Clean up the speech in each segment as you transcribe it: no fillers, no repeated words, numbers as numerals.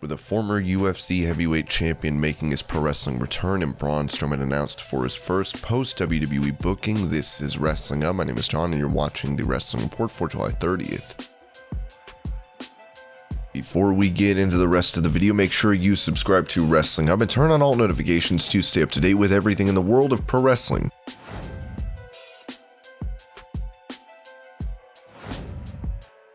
With a former UFC heavyweight champion making his pro wrestling return and Braun Strowman announced for his first post-WWE booking, this is Wrestling Up. My name is John and you're watching the Wrestling Report for July 30th. Before we get into the rest of the video, make sure you subscribe to Wrestling Up and turn on all notifications to stay up to date with everything in the world of pro wrestling.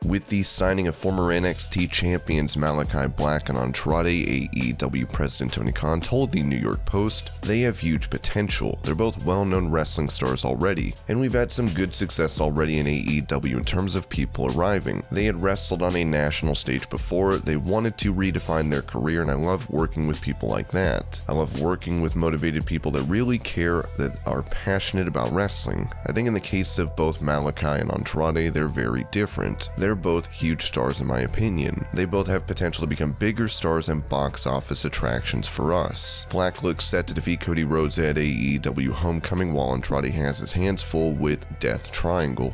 With the signing of former NXT champions Malakai Black and Andrade, AEW President Tony Khan told the New York Post, "They have huge potential. They're both well-known wrestling stars already, and we've had some good success already in AEW in terms of people arriving. They had wrestled on a national stage before, they wanted to redefine their career, and I love working with people like that. I love working with motivated people that really care, that are passionate about wrestling. I think in the case of both Malakai and Andrade, they're very different. They're both huge stars in my opinion. They both have potential to become bigger stars and box office attractions for us. Black looks set to defeat Cody Rhodes at AEW Homecoming, while Andrade has his hands full with Death Triangle."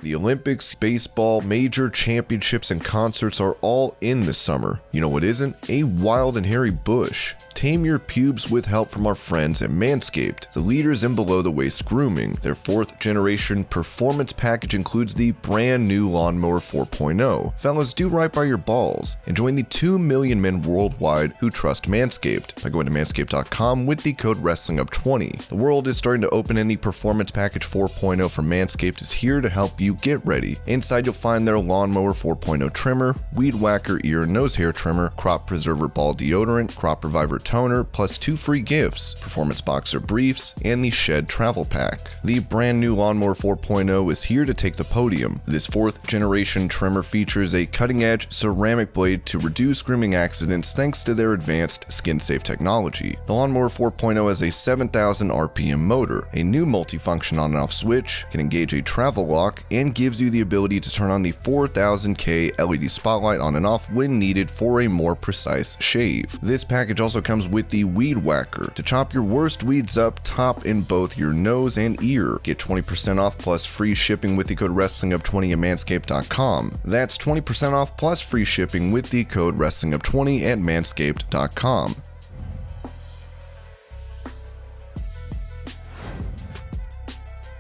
The Olympics, baseball, major championships, and concerts are all in this summer. You know what isn't? A wild and hairy bush. Tame your pubes with help from our friends at Manscaped, the leaders in below-the-waist grooming. Their 4th-generation performance package includes the brand new Lawnmower 4.0. Fellas, do right by your balls and join the 2 million men worldwide who trust Manscaped by going to manscaped.com with the code WrestlingUp20. The world is starting to open, and the Performance Package 4.0 from Manscaped is here to help you get ready. Inside you'll find their Lawnmower 4.0 trimmer, Weed Whacker ear and nose hair trimmer, Crop Preserver ball deodorant, Crop Reviver toner, plus 2 free gifts, Performance Boxer briefs, and the Shed travel pack. The brand new Lawnmower 4.0 is here to take the podium. This 4th-generation trimmer features a cutting-edge ceramic blade to reduce grooming accidents thanks to their advanced skin-safe technology. The Lawnmower 4.0 has a 7,000 RPM motor, a new multifunction on and off switch, can engage a travel lock, and gives you the ability to turn on the 4000K LED spotlight on and off when needed for a more precise shave. This package also comes with the Weed Whacker to chop your worst weeds up top in both your nose and ear. Get 20% off plus free shipping with the code WrestlingUp20 at manscaped.com. That's 20% off plus free shipping with the code WrestlingUp20 at manscaped.com.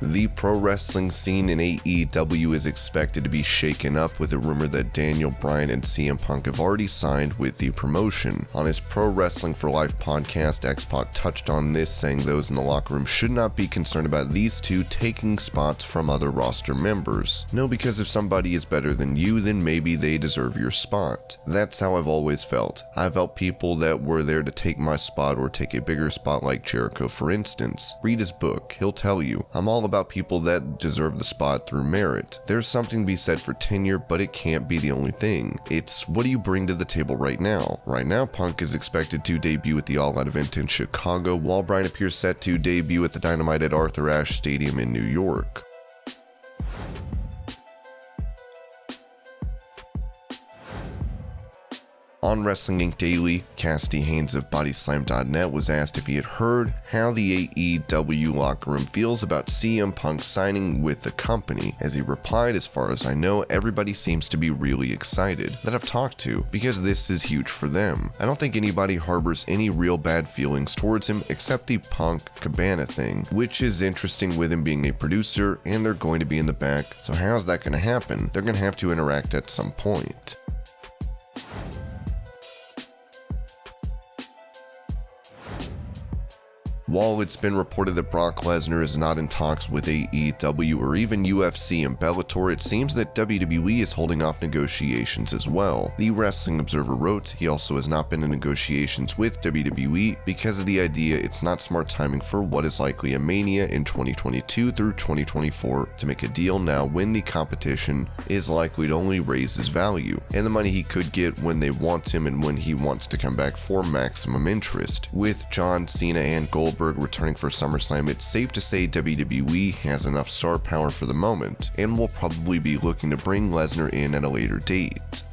The pro wrestling scene in AEW is expected to be shaken up with a rumor that Daniel Bryan and CM Punk have already signed with the promotion. On his Pro Wrestling for Life podcast, X-Pac touched on this, saying those in the locker room should not be concerned about these two taking spots from other roster members. No, because if somebody is better than you, then maybe they deserve your spot. That's how I've always felt. I've felt people that were there to take my spot or take a bigger spot, like Jericho for instance. Read his book, he'll tell you. I'm all about people that deserve the spot through merit. There's something to be said for tenure, but it can't be the only thing. It's what do you bring to the table right now? Right now, Punk is expected to debut at the All Out event in Chicago, while Bryan appears set to debut at the Dynamite at Arthur Ashe Stadium in New York. On Wrestling Inc. Daily, Cassidy Haynes of BodySlam.net was asked if he had heard how the AEW locker room feels about CM Punk signing with the company, as he replied, "As far as I know, everybody seems to be really excited that I've talked to, because this is huge for them. I don't think anybody harbors any real bad feelings towards him except the Punk Cabana thing, which is interesting with him being a producer and they're going to be in the back, so how's that going to happen? They're going to have to interact at some point." While it's been reported that Brock Lesnar is not in talks with AEW or even UFC and Bellator, it seems that WWE is holding off negotiations as well. The Wrestling Observer wrote, he also has not been in negotiations with WWE because of the idea it's not smart timing for what is likely a Mania in 2022 through 2024 to make a deal now when the competition is likely to only raise his value, and the money he could get when they want him and when he wants to come back for maximum interest. With John Cena and Goldberg returning for Summerslam, it's safe to say WWE has enough star power for the moment, and will probably be looking to bring Lesnar in at a later date.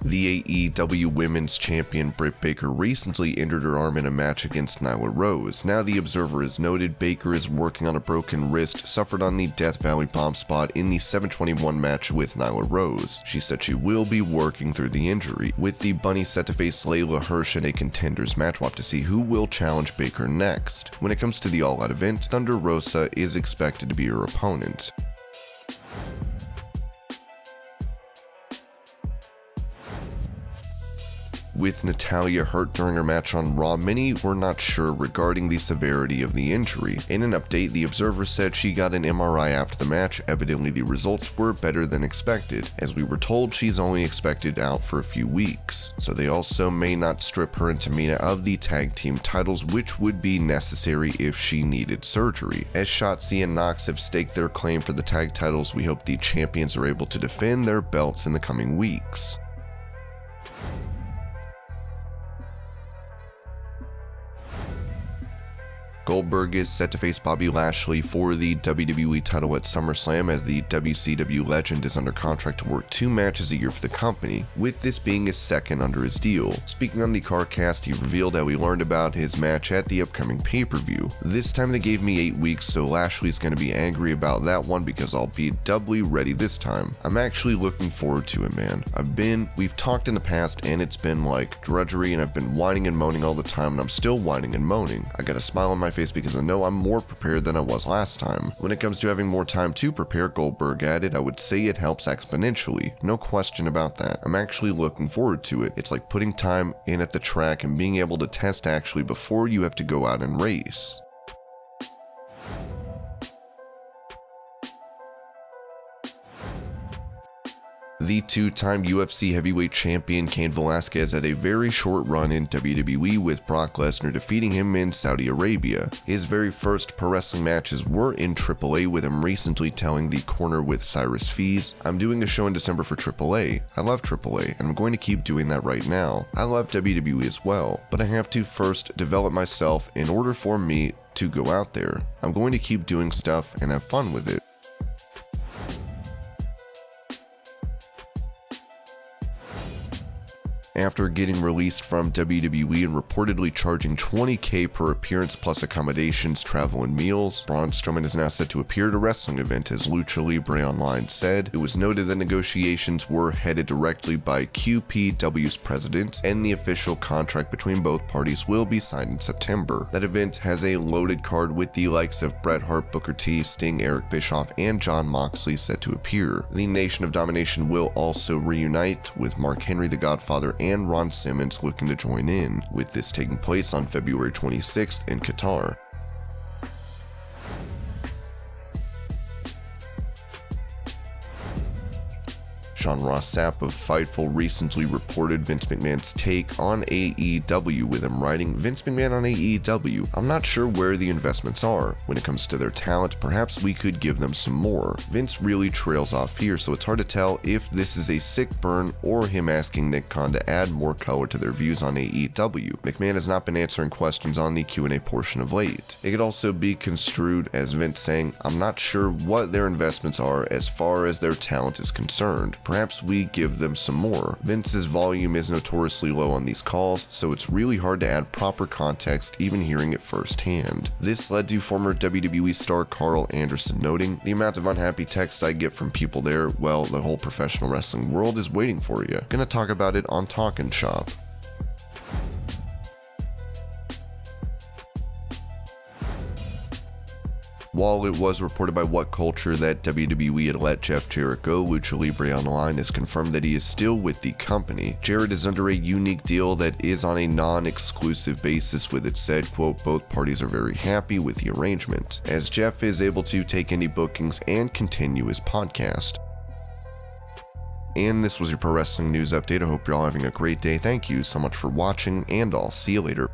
The AEW Women's Champion Britt Baker recently injured her arm in a match against Nyla Rose. Now the Observer has noted Baker is working on a broken wrist suffered on the Death Valley bomb spot in the 721 match with Nyla Rose. She said she will be working through the injury. With the Bunny set to face Layla Hirsch in a Contenders match, we'll have to see who will challenge Baker next. When it comes to the All Out event, Thunder Rosa is expected to be her opponent. With Natalya hurt during her match on Raw, many were not sure regarding the severity of the injury. In an update, the Observer said she got an MRI after the match. Evidently, the results were better than expected, as we were told she's only expected out for a few weeks. So they also may not strip her and Tamina of the tag team titles, which would be necessary if she needed surgery. As Shotzi and Nox have staked their claim for the tag titles, we hope the champions are able to defend their belts in the coming weeks. Goldberg is set to face Bobby Lashley for the WWE title at Summerslam, as the WCW legend is under contract to work 2 matches a year for the company, with this being his second under his deal. Speaking on the CarCast, he revealed how he learned about his match at the upcoming pay-per-view. This time they gave me 8 weeks, so Lashley's going to be angry about that one because I'll be doubly ready this time. I'm actually looking forward to it, man. We've talked in the past and it's been like drudgery, and I've been whining and moaning all the time, and I'm still whining and moaning. I got a smile on my face because I know I'm more prepared than I was last time. When it comes to having more time to prepare, Goldberg added, I would say it helps exponentially. No question about that. I'm actually looking forward to it. It's like putting time in at the track and being able to test actually before you have to go out and race. The 2-time UFC heavyweight champion Cain Velasquez had a very short run in WWE, with Brock Lesnar defeating him in Saudi Arabia. His very first pro wrestling matches were in AAA, with him recently telling The Corner with Cyrus Fees, I'm doing a show in December for AAA. I love AAA, and I'm going to keep doing that right now. I love WWE as well, but I have to first develop myself in order for me to go out there. I'm going to keep doing stuff and have fun with it. After getting released from WWE and reportedly charging $20,000 per appearance plus accommodations, travel, and meals, Braun Strowman is now set to appear at a wrestling event, as Lucha Libre Online said. It was noted that negotiations were headed directly by QPW's president, and the official contract between both parties will be signed in September. That event has a loaded card with the likes of Bret Hart, Booker T, Sting, Eric Bischoff, and Jon Moxley set to appear. The Nation of Domination will also reunite, with Mark Henry, the Godfather, and Ron Simmons looking to join in, with this taking place on February 26th in Qatar. Sean Ross Sapp of Fightful recently reported Vince McMahon's take on AEW, with him writing, Vince McMahon on AEW, I'm not sure where the investments are. When it comes to their talent, perhaps we could give them some more. Vince really trails off here, so it's hard to tell if this is a sick burn or him asking Nick Khan to add more color to their views on AEW. McMahon has not been answering questions on the Q&A portion of late. It could also be construed as Vince saying, I'm not sure what their investments are as far as their talent is concerned. Perhaps we give them some more. Vince's volume is notoriously low on these calls, so it's really hard to add proper context even hearing it firsthand. This led to former WWE star Carl Anderson noting, the amount of unhappy text I get from people there, well, the whole professional wrestling world is waiting for you. Gonna talk about it on Talkin' Shop. While it was reported by What Culture that WWE had let Jeff Jarrett go, Lucha Libre Online has confirmed that he is still with the company. Jarrett is under a unique deal that is on a non-exclusive basis, with it said, quote, both parties are very happy with the arrangement, as Jeff is able to take any bookings and continue his podcast. And this was your Pro Wrestling News Update. I hope you're all having a great day. Thank you so much for watching, and I'll see you later.